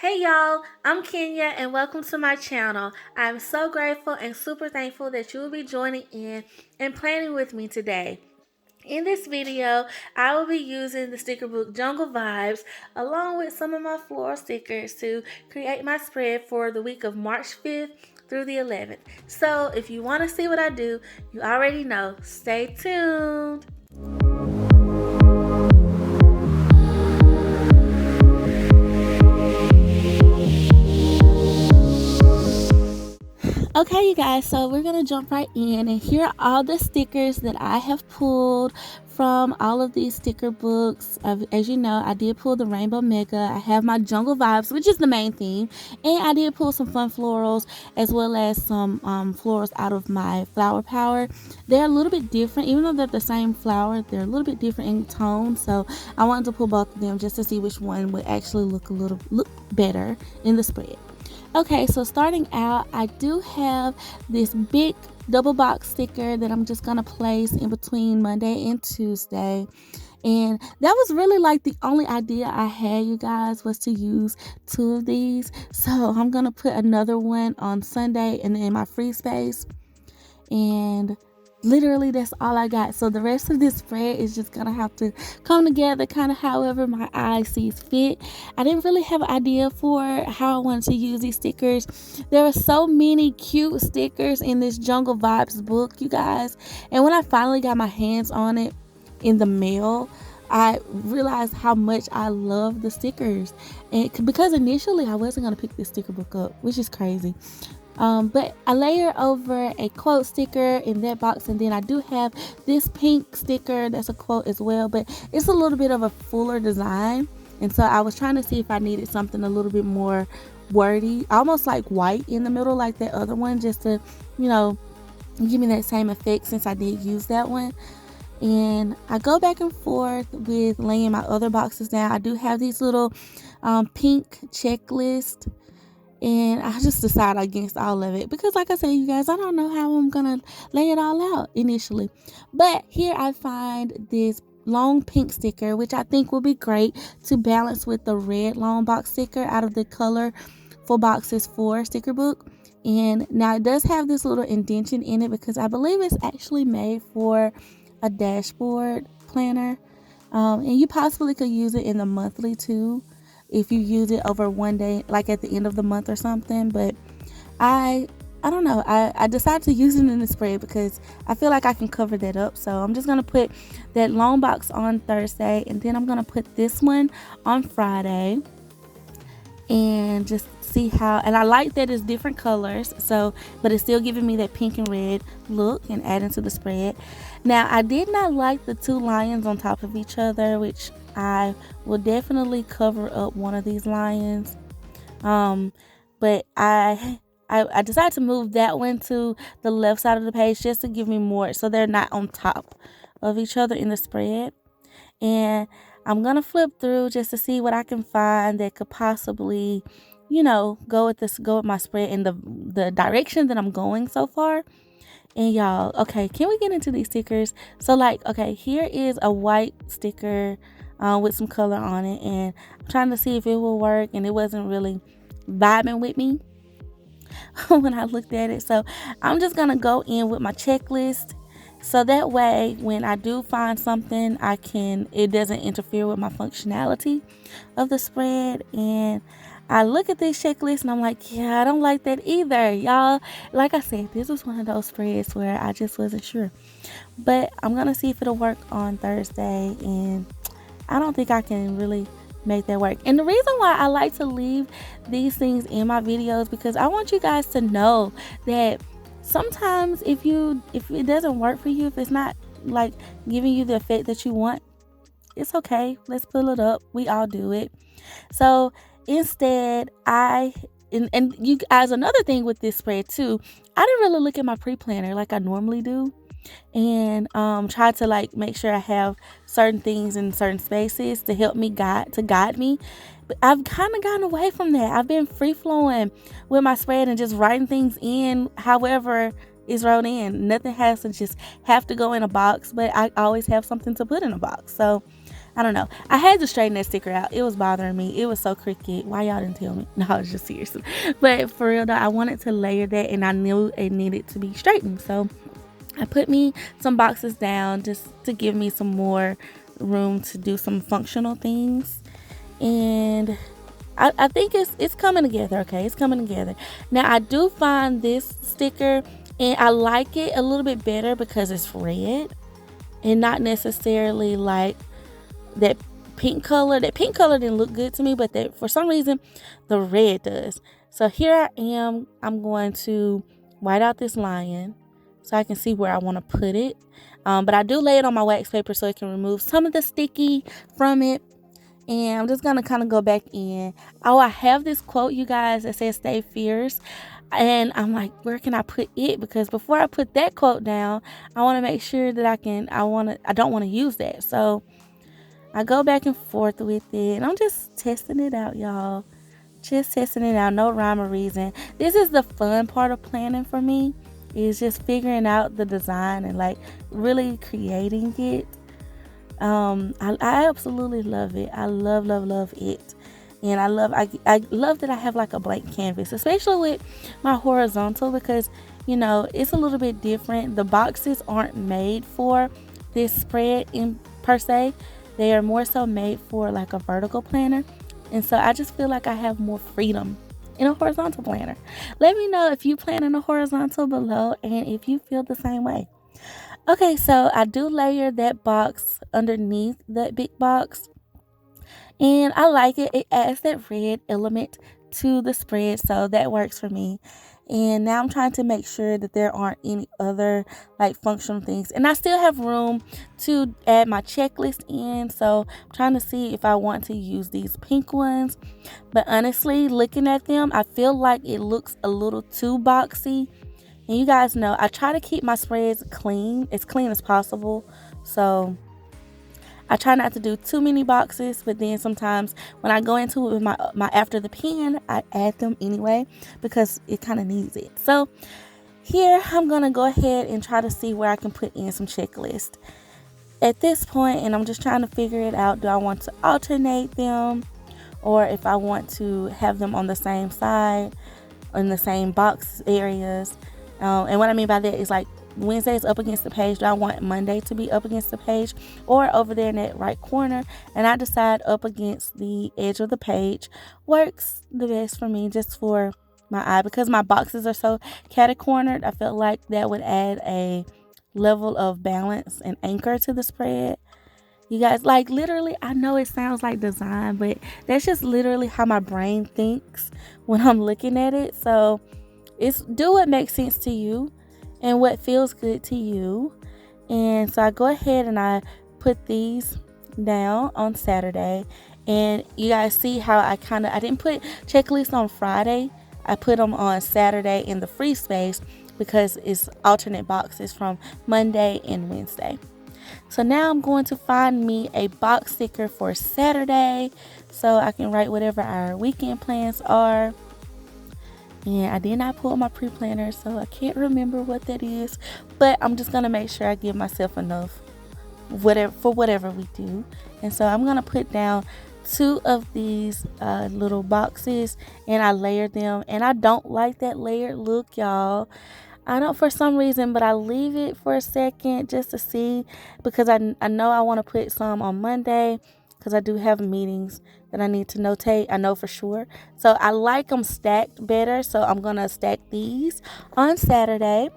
Hey y'all, I'm Kenya and welcome to my channel. I'm so grateful and super thankful that you will be joining in and planning with me today. In this video, I will be using the sticker book Jungle Vibes along with some of my floral stickers to create my spread for the week of March 5th through the 11th. So if you want to see what I do, you already know. Stay tuned. Okay, you guys, so we're gonna jump right in, and here are all the stickers that I have pulled from all of these sticker books. As you know, I did pull the Rainbow Mega. I have my Jungle Vibes, which is the main theme, and I did pull some fun florals as well as some florals out of my Flower Power. They're a little bit different, even though they're the same flower. They're a little bit different in tone, so I wanted to pull both of them just to see which one would actually look better in the spread. Okay, so starting out, I do have this big double box sticker that I'm just gonna place in between Monday and Tuesday. And that was really like the only idea I had, you guys, was to use two of these. So I'm gonna put another one on Sunday and in my free space. And literally that's all I got. So the rest of this spread is just gonna have to come together kind of however my eye sees fit. I didn't really have an idea for how I wanted to use these stickers. There are so many cute stickers in this Jungle Vibes book, you guys, and when I finally got my hands on it in the mail, I realized how much I love the stickers, and because initially I wasn't gonna pick this sticker book up, which is crazy. But I layer over a quote sticker in that box, and then I do have this pink sticker that's a quote as well, but it's a little bit of a fuller design, and so I was trying to see if I needed something a little bit more wordy, almost like white in the middle like that other one, just to, give me that same effect since I did use that one. And I go back and forth with laying my other boxes down. I do have these little pink checklist, and I just decided against all of it because, like I said, you guys, I don't know how I'm gonna lay it all out initially. But here I find this long pink sticker, which I think will be great to balance with the red long box sticker out of the Colorful Boxes 4 sticker book. And now it does have this little indentation in it because I believe it's actually made for a dashboard planner. And you possibly could use it in the monthly too, if you use it over one day, like at the end of the month or something. But I don't know, I decided to use it in the spread because I feel like I can cover that up. So I'm just gonna put that long box on Thursday, and then I'm gonna put this one on Friday, and just see how. And I like that it's different colors, so but it's still giving me that pink and red look and adding to the spread. Now, I did not like the two lions on top of each other, which I will definitely cover up one of these lions. But I decided to move that one to the left side of the page just to give me more, so they're not on top of each other in the spread. And I'm gonna flip through just to see what I can find that could possibly, go with my spread in the direction that I'm going so far. And y'all, okay, can we get into these stickers? So okay, here is a white sticker with some color on it, and I'm trying to see if it will work, and it wasn't really vibing with me when I looked at it. So I'm just gonna go in with my checklist, so that way when I do find something, it doesn't interfere with my functionality of the spread. And I look at this checklist and I'm like, yeah, I don't like that either, y'all. Like I said, this was one of those spreads where I just wasn't sure. But I'm gonna see if it'll work on Thursday, and I don't think I can really make that work. And the reason why I like to leave these things in my videos, because I want you guys to know that sometimes if it doesn't work for you, if it's not like giving you the effect that you want, it's okay. Let's pull it up. We all do it. So instead, and you guys, another thing with this spread too, I didn't really look at my pre-planner like I normally do, and try to make sure I have certain things in certain spaces to help me guide me. But I've kind of gotten away from that. I've been free flowing with my spread and just writing things in however is wrote in. Nothing has to just have to go in a box, but I always have something to put in a box. So I don't know. I had to straighten that sticker out. It was bothering me. It was so crooked. Why y'all didn't tell me? No, I was just serious. But for real though, I wanted to layer that and I knew it needed to be straightened. So I put me some boxes down just to give me some more room to do some functional things. And I think it's coming together. Okay, it's coming together. Now I do find this sticker and I like it a little bit better because it's red and not necessarily like that pink color. That pink color didn't look good to me, but that for some reason the red does. So here I am. I'm going to white out this lion so I can see where I want to put it. But I do lay it on my wax paper so it can remove some of the sticky from it. And I'm just going to kind of go back in. Oh, I have this quote, you guys, that says stay fierce. And I'm like, where can I put it? Because before I put that quote down, I want to make sure that I don't want to use that. So I go back and forth with it. And I'm just testing it out, y'all. Just testing it out. No rhyme or reason. This is the fun part of planning for me. Is just figuring out the design and like really creating it. I absolutely love it. I love it. And I love that I have like a blank canvas, especially with my horizontal, because it's a little bit different. The boxes aren't made for this spread in per se. They are more so made for like a vertical planner. And so I just feel like I have more freedom in a horizontal planner. Let me know if you plan in a horizontal below and if you feel the same way. Okay, so I do layer that box underneath that big box. And I like it. It adds that red element to the spread, so that works for me. And now I'm trying to make sure that there aren't any other like functional things. And I still have room to add my checklist in. So I'm trying to see if I want to use these pink ones. But honestly, looking at them, I feel like it looks a little too boxy. And you guys know I try to keep my spreads clean, as clean as possible. So I try not to do too many boxes, but then sometimes when I go into it with my after the pen, I add them anyway because it kind of needs it. So here I'm going to go ahead and try to see where I can put in some checklist. At this point, and I'm just trying to figure it out, do I want to alternate them or if I want to have them on the same side, in the same box areas. And what I mean by that is like Wednesday is up against the page. Do I want Monday to be up against the page or over there in that right corner? And I decide up against the edge of the page works the best for me, just for my eye, because my boxes are so cati-cornered. I felt like that would add a level of balance and anchor to the spread. You guys, like literally, I know it sounds like design, but that's just literally how my brain thinks when I'm looking at it. So it's do what makes sense to you and what feels good to you. And so I go ahead and I put these down on Saturday. And you guys see how I didn't put checklists on Friday. I put them on Saturday in the free space because it's alternate boxes from Monday and Wednesday. So now I'm going to find me a box sticker for Saturday so I can write whatever our weekend plans are. And I did not pull my pre-planner, so I can't remember what that is. But I'm just going to make sure I give myself enough for whatever we do. And so I'm going to put down 2 of these little boxes and I layered them. And I don't like that layered look, y'all. I don't for some reason, but I leave it for a second just to see, because I know I want to put some on Monday because I do have meetings that I need to notate. I know for sure. So I like them stacked better. So I'm going to stack these on Saturday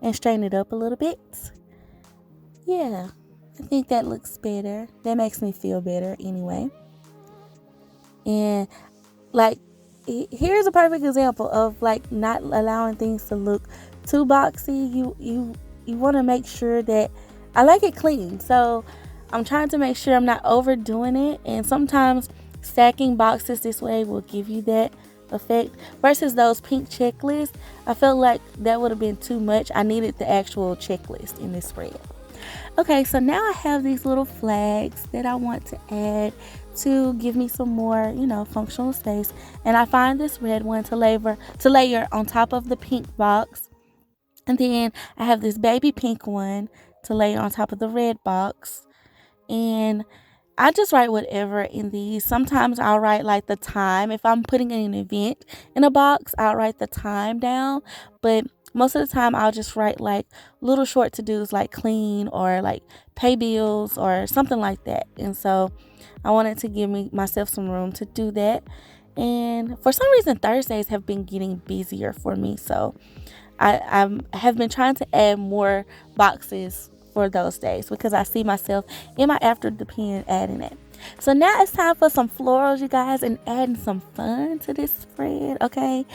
and straighten it up a little bit. Yeah, I think that looks better. That makes me feel better anyway. And like, here's a perfect example of like not allowing things to look too boxy. You want to make sure that I like it clean. So I'm trying to make sure I'm not overdoing it. And sometimes stacking boxes this way will give you that effect versus those pink checklists. I felt like that would have been too much. I needed the actual checklist in this spread. Okay, so now I have these little flags that I want to add to give me some more, functional space. And I find this red one to layer on top of the pink box. And then I have this baby pink one to layer on top of the red box. and I just write whatever in these. Sometimes I'll write like the time. If I'm putting an event in a box, I'll write the time down. But most of the time, I'll just write like little short to dos like clean or like pay bills or something like that. And so I wanted to give myself some room to do that. And for some reason, Thursdays have been getting busier for me. So I have been trying to add more boxes for those days because I see myself in my after the pen adding it. So now it's time for some florals, you guys, and adding some fun to this spread, okay?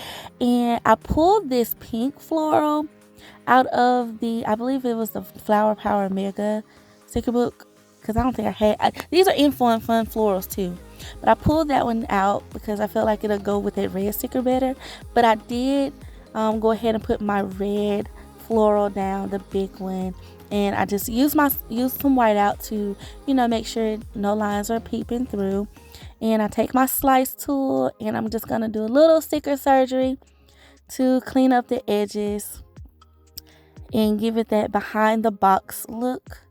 And I pulled this pink floral out of I believe it was the Flower Power Mega sticker book, because I don't think these are in Fun Florals too. But I pulled that one out because I felt like it'll go with that red sticker better. But I did go ahead and put my red floral down, the big one, and I just used some white out to, make sure no lines are peeping through. And I take my slice tool and I'm just gonna do a little sticker surgery to clean up the edges and give it that behind the box look.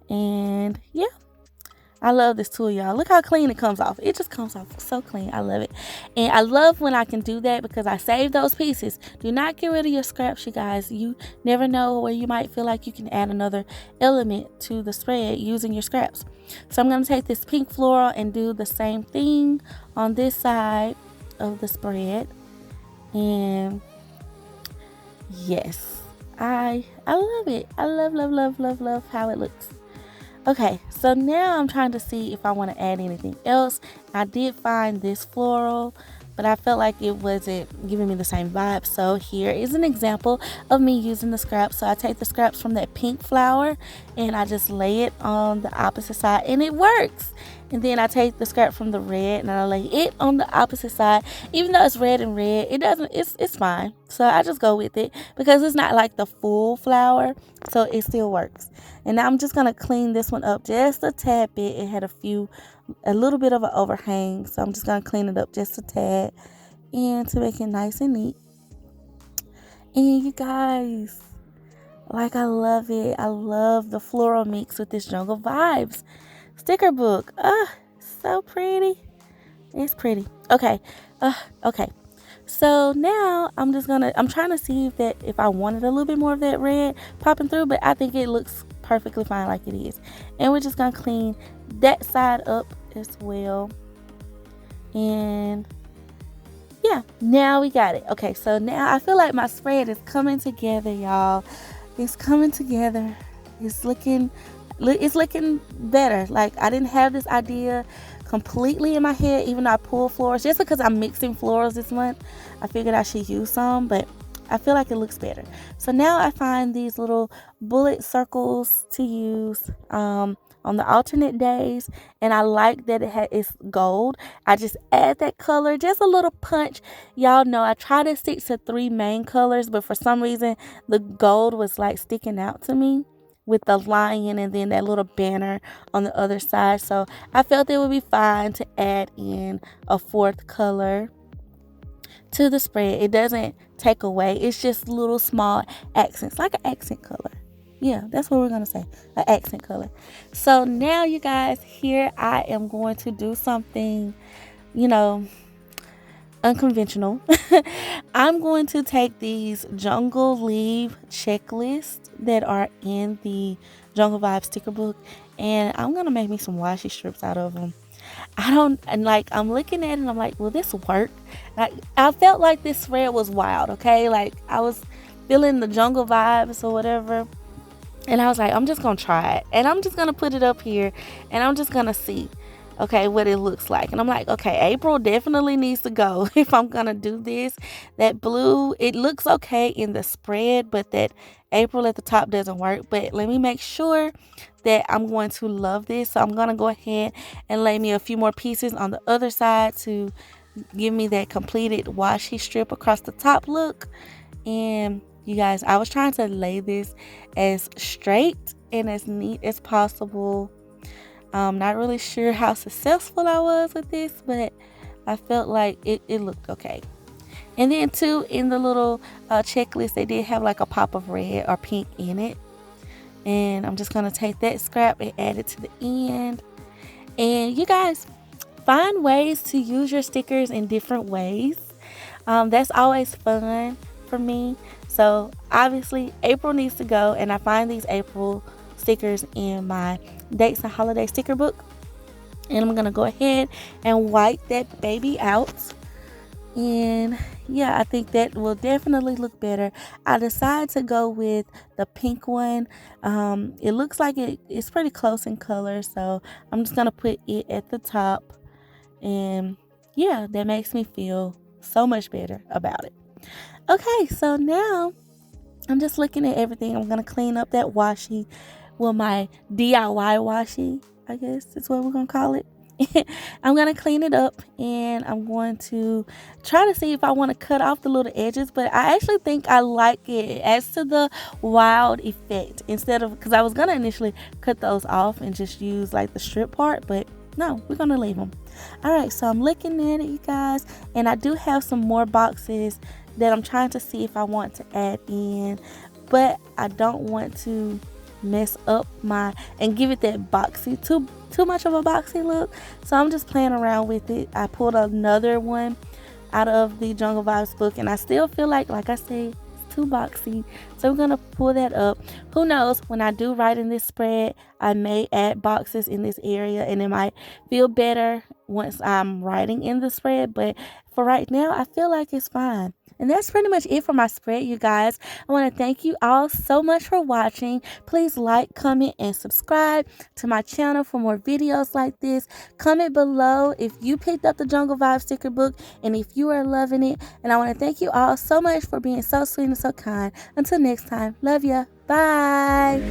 And yeah, I love this tool, y'all. Look how clean it comes off. It just comes off so clean. I love it. And I love when I can do that because I save those pieces. Do not get rid of your scraps, you guys. You never know where you might feel like you can add another element to the spread using your scraps. So I'm going to take this pink floral and do the same thing on this side of the spread. And yes, I love it. I love how it looks. Okay, so now I'm trying to see if I want to add anything else. I did find this floral, but I felt like it wasn't giving me the same vibe. So here is an example of me using the scraps. So I take the scraps from that pink flower and I just lay it on the opposite side and it works. And then I take the scrap from the red and I lay it on the opposite side. Even though it's red and red, it's fine. So I just go with it because it's not like the full flower, so it still works. And now I'm just going to clean this one up just a tad bit. It had a little bit of an overhang, so I'm just going to clean it up just a tad and to make it nice and neat. And you guys, like, I love it. I love the floral mix with this Jungle Vibes sticker book. So pretty. It's pretty. Okay. Okay. So now I'm trying to see if I wanted a little bit more of that red popping through, but I think it looks perfectly fine like it is. And we're just going to clean that side up as well. And yeah, now we got it. Okay, so now I feel like my spread is coming together, y'all. It's coming together. It's looking better. Like, I didn't have this idea completely in my head, even though I pulled florals. Just because I'm mixing florals this month, I figured I should use some, but I feel like it looks better. So now I find these little bullet circles to use on the alternate days, and I like that it's gold. I just add that color, just a little punch. Y'all know I try to stick to 3 main colors, but for some reason the gold was like sticking out to me with the lion and then that little banner on the other side. So I felt it would be fine to add in a 4th color to the spread. It doesn't take away. It's just little small accents, like an accent color. Yeah, that's what we're going to say, an accent color. So now, you guys, here I am going to do something, unconventional. I'm going to take these jungle leaf checklists that are in the Jungle Vibe sticker book, and I'm going to make me some washi strips out of them. I'm looking at it and I'm like, will this work? I felt like this spread was wild, okay? Like, I was feeling the jungle vibes or whatever. And I was like, I'm just going to try it. And I'm just going to put it up here and I'm just going to see, okay, what it looks like. And I'm like, okay, April definitely needs to go if I'm going to do this. That blue, it looks okay in the spread, but that April at the top doesn't work. But let me make sure that I'm going to love this. So I'm going to go ahead and lay me a few more pieces on the other side to give me that completed washi strip across the top look. And you guys, I was trying to lay this as straight and as neat as possible. I'm not really sure how successful I was with this, but I felt like it looked okay. And then too, in the little checklist, they did have like a pop of red or pink in it. And I'm just going to take that scrap and add it to the end. And you guys, find ways to use your stickers in different ways. That's always fun for me. So obviously April needs to go, and I find these April stickers in my dates and holiday sticker book. And I'm going to go ahead and wipe that baby out. And yeah, I think that will definitely look better. I decided to go with the pink one. It looks like it's pretty close in color, so I'm just gonna put it at the top. And yeah, that makes me feel so much better about it. Okay, so now I'm just looking at everything. I'm gonna clean up that washi, well, my DIY washi, I guess is what we're gonna call it. I'm gonna clean it up, and I'm going to try to see if I want to cut off the little edges, but I actually think I like it. It adds to the wild effect, instead of, because I was gonna initially cut those off and just use like the strip part, but no, we're gonna leave them. All right, so I'm looking at it, you guys, and I do have some more boxes that I'm trying to see if I want to add in, but I don't want to mess up my and give it that boxy, too much of a boxy look. So I'm just playing around with it. I pulled another one out of the Jungle Vibes book, and I still feel like I said, it's too boxy. So we're gonna pull that up. Who knows, when I do write in this spread, I may add boxes in this area, and it might feel better once I'm writing in the spread, but for right now I feel like it's fine. And that's pretty much it for my spread, you guys. I want to thank you all so much for watching. Please like, comment, and subscribe to my channel for more videos like this. Comment below if you picked up the Jungle Vibe sticker book and if you are loving it. And I want to thank you all so much for being so sweet and so kind. Until next time, love ya. Bye.